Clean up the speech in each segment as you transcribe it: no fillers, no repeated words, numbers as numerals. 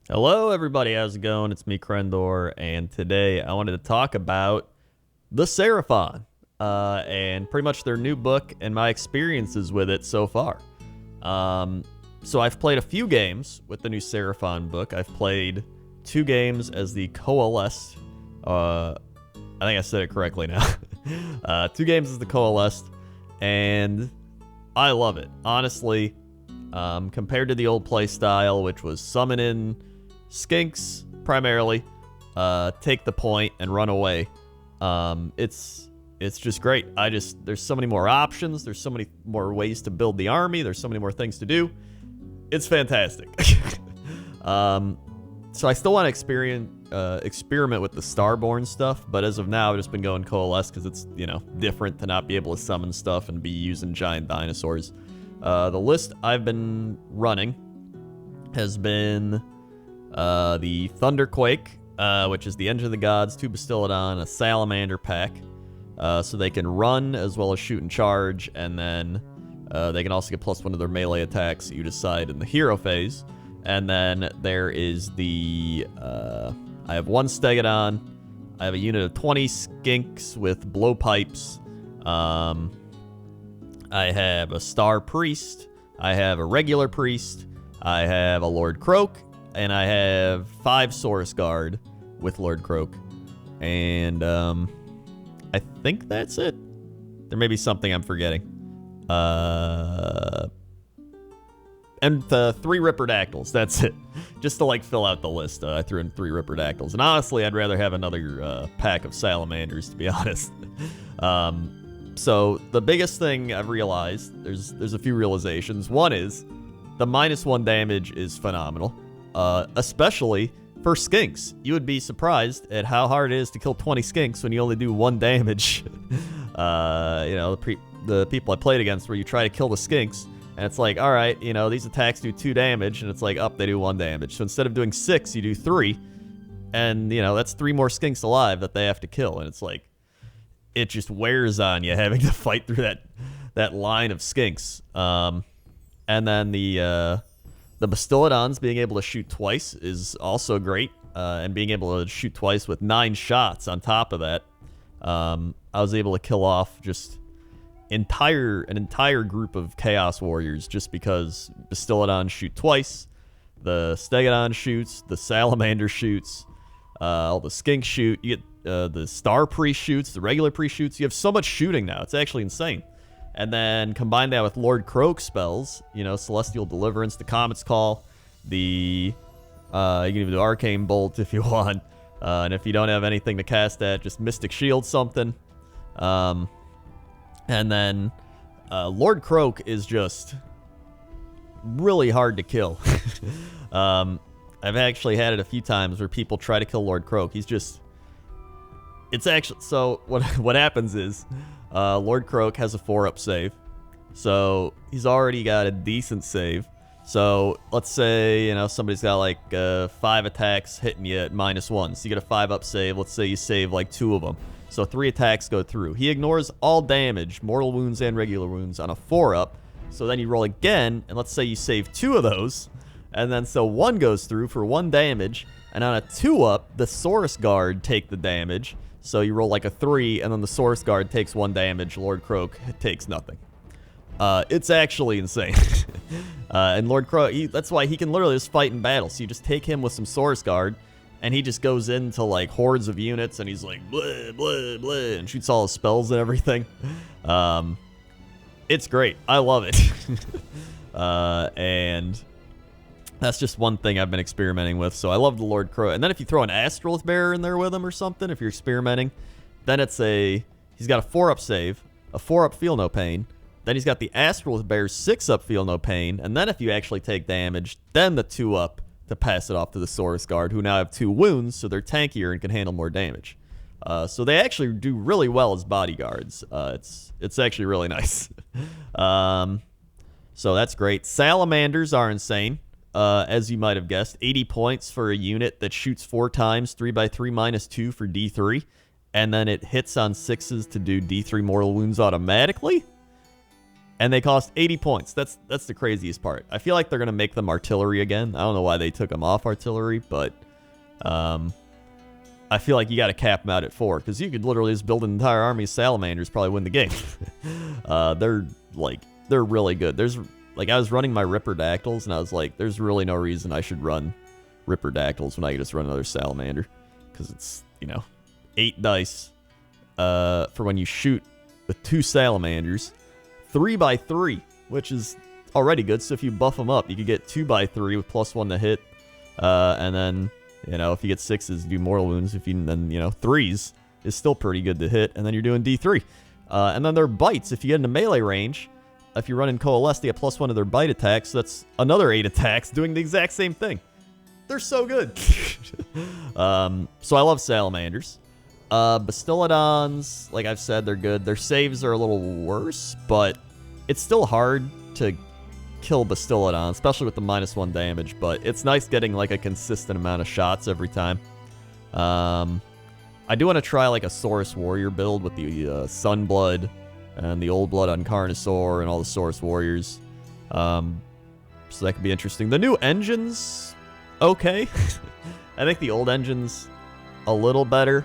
Hello, everybody. How's it going? It's me, Krendor, and today I wanted to talk about the Seraphon and pretty much their new book and my experiences with it so far. So I've played a few games with the new Seraphon book. I've played 2 games as the Coalesced. I think I said it correctly now. 2 games as the Coalesced, and I love it. Honestly, compared to the old play style, which was summon in Skinks primarily, take the point and run away. It's just great. There's so many more options. There's so many more ways to build the army. There's so many more things to do. It's fantastic. So I still want to experiment with the Starborn stuff, but as of now, I've just been going Coalesce because it's, different to not be able to summon stuff and be using giant dinosaurs. The list I've been running has been the Thunderquake, which is the Engine of the Gods, 2 Bastiladon, a Salamander pack, so they can run as well as shoot and charge, and then they can also get +1 to their melee attacks that you decide in the hero phase. And then there is the, I have 1 Stegodon, I have a unit of 20 Skinks with blowpipes, I have a Star Priest, I have a regular Priest, I have a Lord Kroak, and I have 5 Saurus Guard with Lord Kroak. And I think that's it. There may be something I'm forgetting. And 3 Ripperdactyls, that's it. Just to fill out the list, I threw in 3 Ripperdactyls. And honestly, I'd rather have another pack of Salamanders, to be honest. So the biggest thing I've realized, there's a few realizations. One is the -1 damage is phenomenal, especially for Skinks. You would be surprised at how hard it is to kill 20 Skinks when you only do 1 damage. The people I played against where you try to kill the Skinks, and it's like, all right, these attacks do 2 damage, and it's like, they do 1 damage. So instead of doing 6, you do 3, and, that's 3 more Skinks alive that they have to kill, and it's like, it just wears on you having to fight through that line of Skinks. And then the Bastiladons being able to shoot twice is also great, and being able to shoot twice with 9 shots on top of that. I was able to kill off just an entire group of Chaos Warriors just because Bastiladon shoot twice, the Stegodon shoots, the Salamander shoots, all the Skinks shoot. You get the Star Priest shoots, the regular Priest shoots. You have so much shooting now. It's actually insane. And then combine that with Lord Kroak spells, Celestial Deliverance, the Comet's Call, you can even do Arcane Bolt if you want. And if you don't have anything to cast at, just Mystic Shield something. And then Lord Kroak is just really hard to kill. I've actually had it a few times where people try to kill Lord Kroak. So what happens is Lord Kroak has a 4-up save, so he's already got a decent save. So let's say somebody's got 5 attacks hitting you at -1, so you get a 5-up save. Let's say you save 2 of them, so 3 attacks go through. He ignores all damage, mortal wounds and regular wounds, on a 4-up. So then you roll again, and let's say you save 2 of those, and then so 1 goes through for 1 damage, and on a 2-up, the Saurus Guard take the damage. So you roll a 3, and then the Saurus Guard takes 1 damage. Lord Kroak takes nothing. It's actually insane. And Lord Kroak, that's why he can literally just fight in battle. So you just take him with some Saurus Guard, and he just goes into hordes of units, and he's like, blah, blah, blah, and shoots all his spells and everything. It's great. I love it. And that's just one thing I've been experimenting with. So I love the Lord Kroak. And then if you throw an Astrolith Bearer in there with him or something, if you're experimenting, then he's got a 4-up save, a 4-up Feel No Pain. Then he's got the Astrolith Bear's 6-up Feel No Pain. And then if you actually take damage, then the 2-up to pass it off to the Saurus Guard, who now have 2 wounds, so they're tankier and can handle more damage. So they actually do really well as bodyguards. It's actually really nice. So that's great. Salamanders are insane. As you might have guessed, 80 points for a unit that shoots 4 times, 3x3 -2 for D3, and then it hits on 6s to do D3 mortal wounds automatically. and they cost 80 points. That's the craziest part. I feel like they're going to make them artillery again. I don't know why they took them off artillery, but I feel like you got to cap them out at 4, because you could literally just build an entire army of salamanders, probably win the game. They're really good. I was running my Ripperdactyls, and I was like, there's really no reason I should run Ripperdactyls when I could just run another salamander, because it's, 8 dice for when you shoot with 2 salamanders, 3x3, which is already good. So if you buff them up, you could get 2x3 with +1 to hit, and then if you get 6s, you do mortal wounds. If you then 3s is still pretty good to hit, and then you're doing D3, and then their bites. If you get into melee range, if you run in Coalesce, they get +1 to their bite attacks. So that's another 8 attacks doing the exact same thing. They're so good. So I love salamanders. Bastiladons, like I've said, they're good. Their saves are a little worse, but it's still hard to kill Bastiladon, especially with the -1 damage, but it's nice getting like a consistent amount of shots every time. I do want to try like a Saurus Warrior build with the Sunblood and the Old Blood on Carnosaur and all the Saurus Warriors. So that could be interesting. The new engine's okay. I think the old engine's a little better,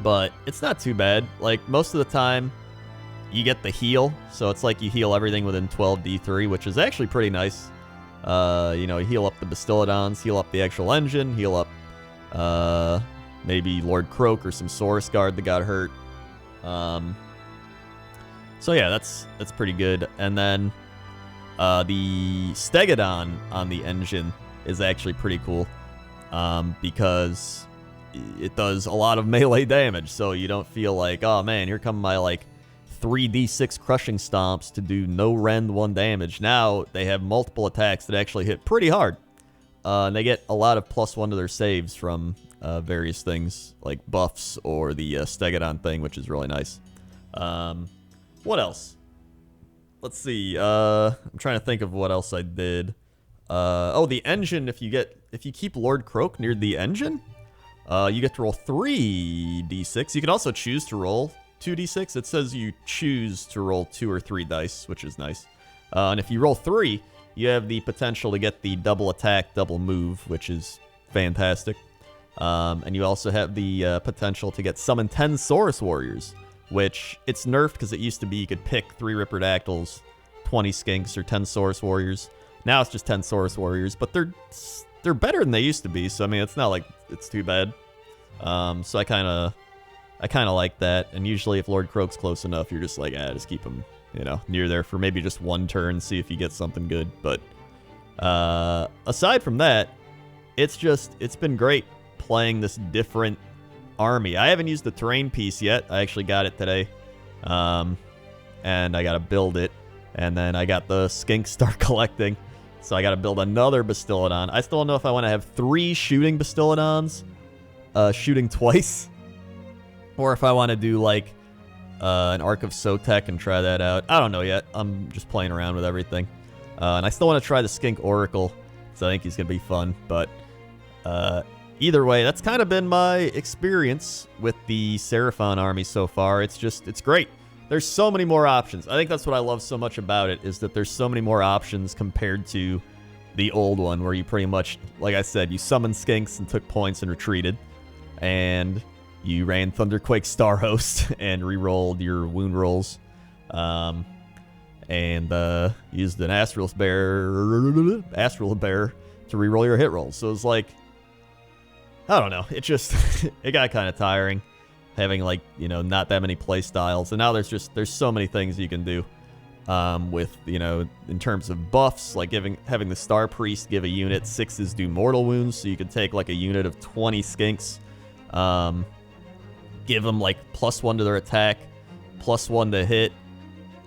but it's not too bad. Like, most of the time, you get the heal, so it's like you heal everything within 12 D3, which is actually pretty nice. You heal up the Bastiladons, heal up the actual engine, heal up maybe Lord Kroak or some Saurus Guard that got hurt. So yeah, that's pretty good. And then the Stegodon on the engine is actually pretty cool, because it does a lot of melee damage, so you don't feel like, oh man, here come my like 3d6 crushing stomps to do no rend 1 damage. Now they have multiple attacks that actually hit pretty hard, and they get a lot of +1 to their saves from various things like buffs or the Stegodon thing, which is really nice. What else? Let's see. I'm trying to think of what else I did. The engine. If you keep Lord Kroak near the engine, you get to roll 3d6. You can also choose to roll 2d6. It says you choose to roll 2 or 3 dice, which is nice. And if you roll 3, you have the potential to get the double attack, double move, which is fantastic. And you also have the potential to get summon 10 Saurus Warriors, which it's nerfed because it used to be you could pick 3 Ripperdactyls, 20 Skinks, or 10 Saurus Warriors. Now it's just 10 Saurus Warriors, but they're better than they used to be, so I mean, it's not like it's too bad. So I kind of like that, and usually if Lord Kroak's close enough, you're just like, just keep him, near there for maybe just 1 turn, see if he gets something good. But aside from that, it's been great playing this different army. I haven't used the terrain piece yet. I actually got it today, and I gotta build it, and then I got the Skinks start collecting, so I gotta build another Bastiladon. I still don't know if I want to have 3 shooting Bastiladons, shooting twice, or if I want to do like an Arc of Sotek and try that out. I don't know yet. I'm just playing around with everything, and I still want to try the Skink Oracle, so I think he's gonna be fun. But either way, that's kind of been my experience with the Seraphon army so far. It's great. There's so many more options. I think that's what I love so much about it, is that there's so many more options compared to the old one, where you pretty much, like I said, you summoned Skinks and took points and retreated, and you ran Thunderquake Star Host and re-rolled your wound rolls, and used an Astral Bearer to re-roll your hit rolls. So it's like, I don't know. It just it got kind of tiring having not that many play styles, and now there's so many things you can do with in terms of buffs, like having the Star Priest give a unit 6s do mortal wounds, so you could take like a unit of 20 Skinks, give them like +1 to their attack, +1 to hit,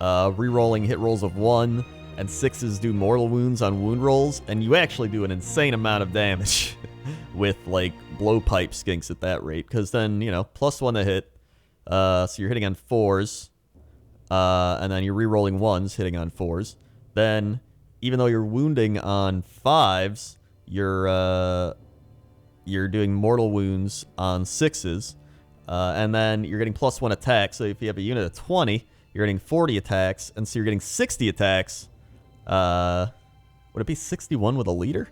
re-rolling hit rolls of 1, and 6s do mortal wounds on wound rolls, and you actually do an insane amount of damage with like blowpipe Skinks at that rate, because then +1 to hit, so you're hitting on 4s, and then you're re-rolling 1s, hitting on 4s. Then even though you're wounding on 5s, you're doing mortal wounds on 6s, and then you're getting +1 attack. So if you have a unit of 20, you're getting 40 attacks, and so you're getting 60 attacks. Would it be 61 with a leader?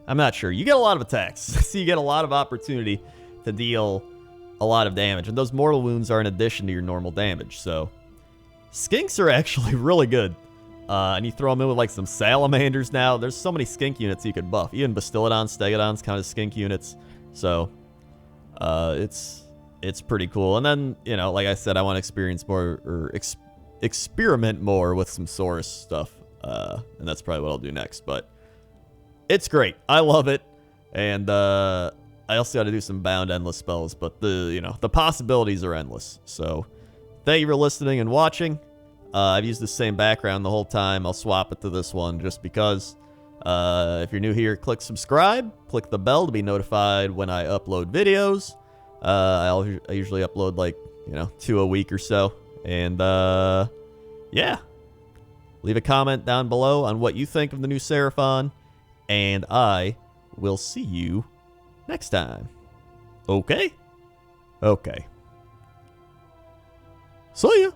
I'm not sure. You get a lot of attacks, so you get a lot of opportunity to deal a lot of damage, and those mortal wounds are in addition to your normal damage, so Skinks are actually really good. And you throw them in with like some Salamanders now. There's so many skink units you could buff. Even Bastiladon, Stegodon's kind of skink units. So it's pretty cool. And then, you know, like I said, I want to experience more or experiment more with some Saurus stuff. And that's probably what I'll do next. But it's great. I love it. And I also got to do some bound endless spells, but the possibilities are endless. So thank you for listening and watching. I've used the same background the whole time. I'll swap it to this one just because. If you're new here, click subscribe. Click the bell to be notified when I upload videos. I usually upload like, 2 a week or so. And yeah. Leave a comment down below on what you think of the new Seraphon. And I will see you next time. Okay? Okay. See ya.